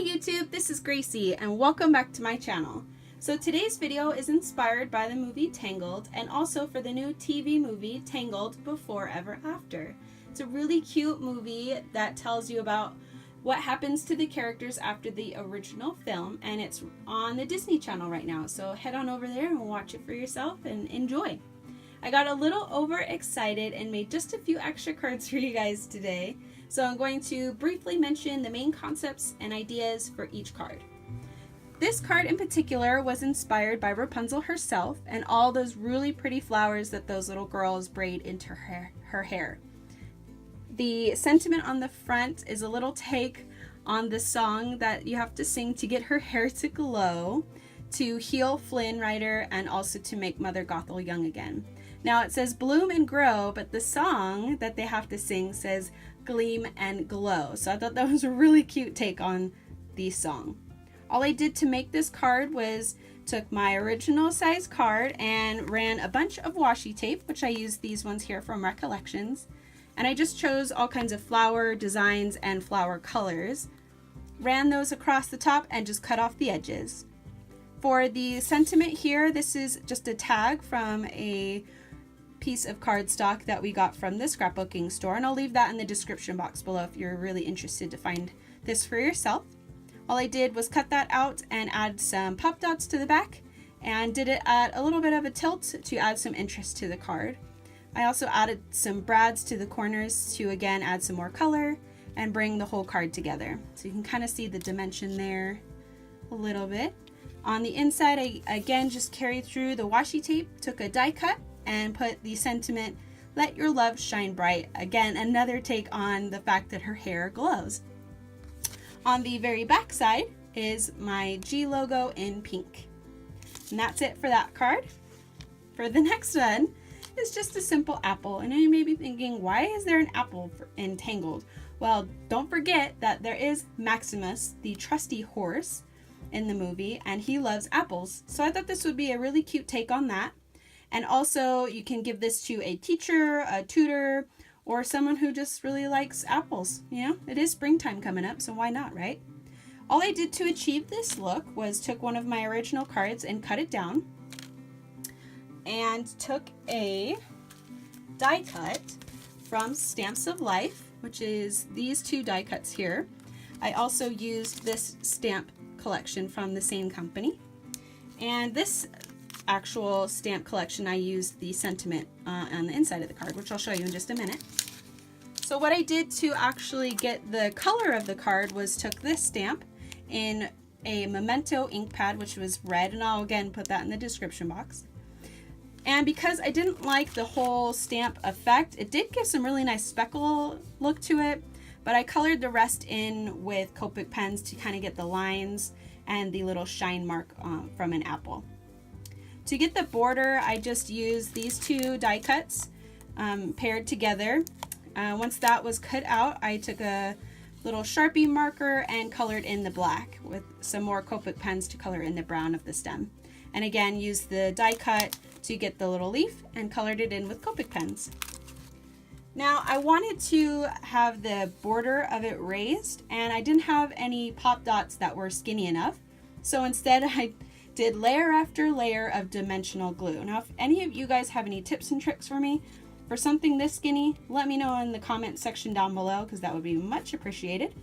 YouTube, this is Gracie and welcome back to my channel. So today's video is inspired by the movie Tangled and also for the new TV movie Tangled Before Ever After. It's a really cute movie that tells you about what happens to the characters after the original film, and it's on the Disney Channel right now, so head on over there and watch it for yourself and enjoy. I got a little overexcited and made just a few extra cards for you guys today. So I'm going to briefly mention the main concepts and ideas for each card. This card in particular was inspired by Rapunzel herself and all those really pretty flowers that those little girls braid into her hair. The sentiment on the front is a little take on the song that you have to sing to get her hair to glow, to heal Flynn Rider, and also to make Mother Gothel young again. Now it says bloom and grow, but the song that they have to sing says gleam and glow. So I thought that was a really cute take on the song. All I did to make this card was took my original size card and ran a bunch of washi tape, which I used these ones here from Recollections. And I just chose all kinds of flower designs and flower colors. Ran those across the top and just cut off the edges. For the sentiment here, this is just a tag from a piece of cardstock that we got from the scrapbooking store, and I'll leave that in the description box below if you're really interested to find this for yourself. All I did was cut that out and add some pop dots to the back and did it at a little bit of a tilt to add some interest to the card. I also added some brads to the corners to again add some more color and bring the whole card together. So you can kind of see the dimension there a little bit. On the inside, I again just carried through the washi tape, took a die cut and put the sentiment, let your love shine bright. Again, another take on the fact that her hair glows. On the very back side is my G logo in pink. And that's it for that card. For the next one, it's just a simple apple. And you may be thinking, why is there an apple in Tangled? Well, don't forget that there is Maximus, the trusty horse, in the movie, and he loves apples. So I thought this would be a really cute take on that. And also you can give this to a teacher, a tutor, or someone who just really likes apples. You know, it is springtime coming up, so why not, right? All I did to achieve this look was took one of my original cards and cut it down, and took a die cut from Stamps of Life, which is these two die cuts here. I also used this stamp collection from the same company, and this actual stamp collection I used the sentiment on the inside of the card, which I'll show you in just a minute. So what I did to actually get the color of the card was took this stamp in a Memento ink pad, which was red, and I'll again put that in the description box. And because I didn't like the whole stamp effect, it did give some really nice speckle look to it, but I colored the rest in with Copic pens to kind of get the lines and the little shine mark from an apple. To get the border, I just used these two die cuts paired together. Once that was cut out, I took a little Sharpie marker and colored in the black with some more Copic pens to color in the brown of the stem. And again, used the die cut to get the little leaf and colored it in with Copic pens. Now I wanted to have the border of it raised, and I didn't have any pop dots that were skinny enough. So instead I did layer after layer of dimensional glue. Now if any of you guys have any tips and tricks for me for something this skinny, let me know in the comment section down below, because that would be much appreciated.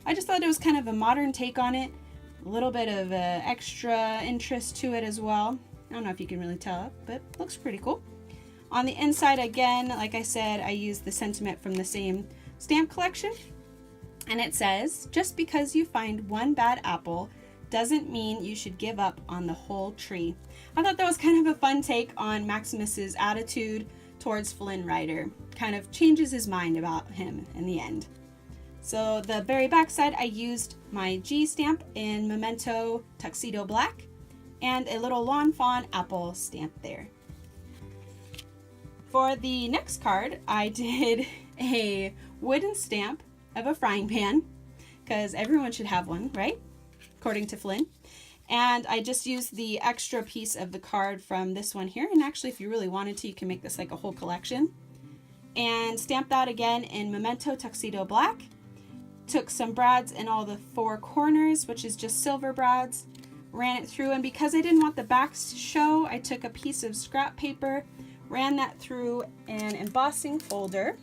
I just thought it was kind of a modern take on it, a little bit of extra interest to it as well. I don't know if you can really tell, but it looks pretty cool. On the inside, again, like I said, I used the sentiment from the same stamp collection, and it says, just because you find one bad apple doesn't mean you should give up on the whole tree. I thought that was kind of a fun take on Maximus's attitude towards Flynn Rider. Kind of changes his mind about him in the end. So the very back side, I used my G stamp in Memento Tuxedo Black and a little Lawn Fawn apple stamp there. For the next card, I did a wooden stamp of a frying pan, because everyone should have one, right? According to Flynn. And I just used the extra piece of the card from this one here, and actually if you really wanted to, you can make this like a whole collection. And stamp that again in Memento Tuxedo Black. took some brads in all the 4 corners, which is just silver brads, ran it through, and because I didn't want the backs to show, I took a piece of scrap paper, ran that through an embossing folder,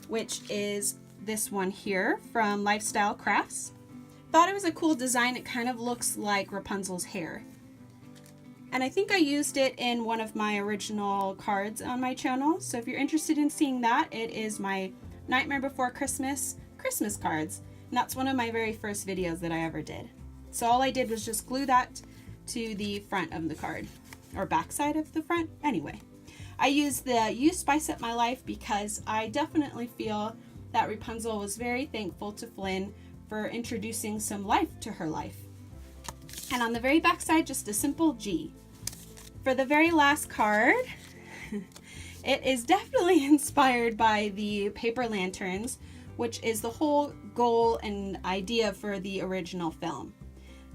which is this one here from Lifestyle Crafts. Thought it was a cool design. It kind of looks like Rapunzel's hair. And I think I used it in one of my original cards on my channel. So if you're interested in seeing that, it is my Nightmare Before Christmas cards. And that's one of my very first videos that I ever did. So all I did was just glue that to the front of the card, or back side of the front. Anyway, I used the You Spice Up My Life because I definitely feel that Rapunzel was very thankful to Flynn for introducing some life to her life. And on the very back side, just a simple G. For the very last card, it is definitely inspired by the paper lanterns, which is the whole goal and idea for the original film.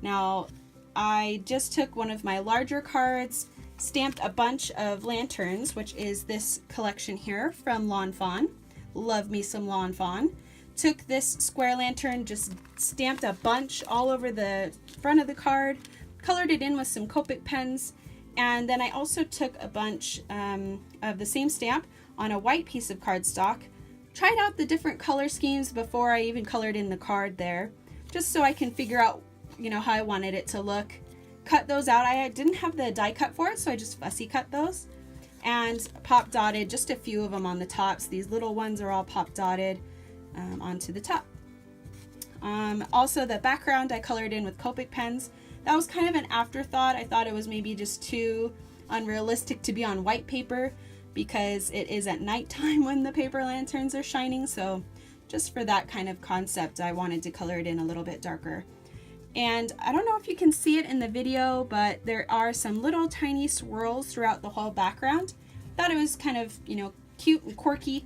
Now, I just took one of my larger cards, stamped a bunch of lanterns, which is this collection here from Fawn. Love me some Fawn. Took this square lantern, just stamped a bunch all over the front of the card, colored it in with some Copic pens, and then I also took a bunch of the same stamp on a white piece of cardstock, tried out the different color schemes before I even colored in the card there, just so I can figure out, how I wanted it to look. Cut those out. I didn't have the die cut for it, so I just fussy cut those, and pop dotted just a few of them on the tops. These little ones are all pop dotted onto the top. Also the background I colored in with Copic pens. That was kind of an afterthought. I thought it was maybe just too unrealistic to be on white paper because it is at nighttime when the paper lanterns are shining, so just for that kind of concept I wanted to color it in a little bit darker. And I don't know if you can see it in the video, but there are some little tiny swirls throughout the whole background. Thought it was kind of, cute and quirky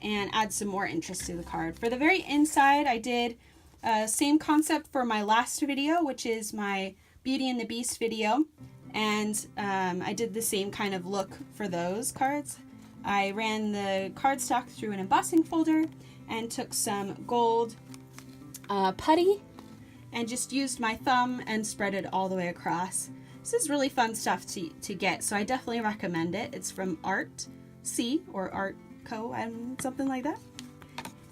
and add some more interest to the card. For the very inside, I did same concept for my last video, which is my Beauty and the Beast video, and I did the same kind of look for those cards. I ran the cardstock through an embossing folder and took some gold putty and just used my thumb and spread it all the way across. This is really fun stuff to get, so I definitely recommend it. It's from Art C or Art Co and something like that.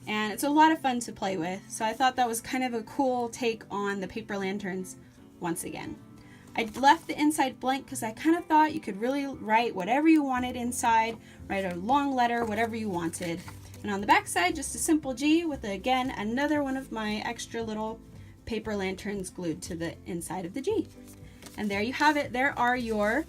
And it's a lot of fun to play with, so I thought that was kind of a cool take on the paper lanterns once again. I left the inside blank because I kind of thought you could really write whatever you wanted inside, write a long letter, whatever you wanted. And on the back side, just a simple G with, again, another one of my extra little paper lanterns glued to the inside of the G. And there you have it. There are your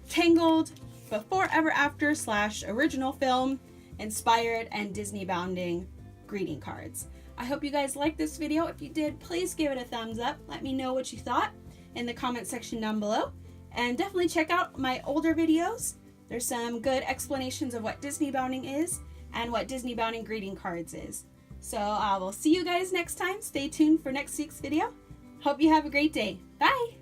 Tangled Before Ever After / original film inspired and Disneybounding greeting cards. I hope you guys liked this video. If you did, please give it a thumbs up. Let me know what you thought in the comment section down below. And definitely check out my older videos. There's some good explanations of what Disneybounding is and what Disneybounding greeting cards is. So I will see you guys next time. Stay tuned for next week's video. Hope you have a great day. Bye!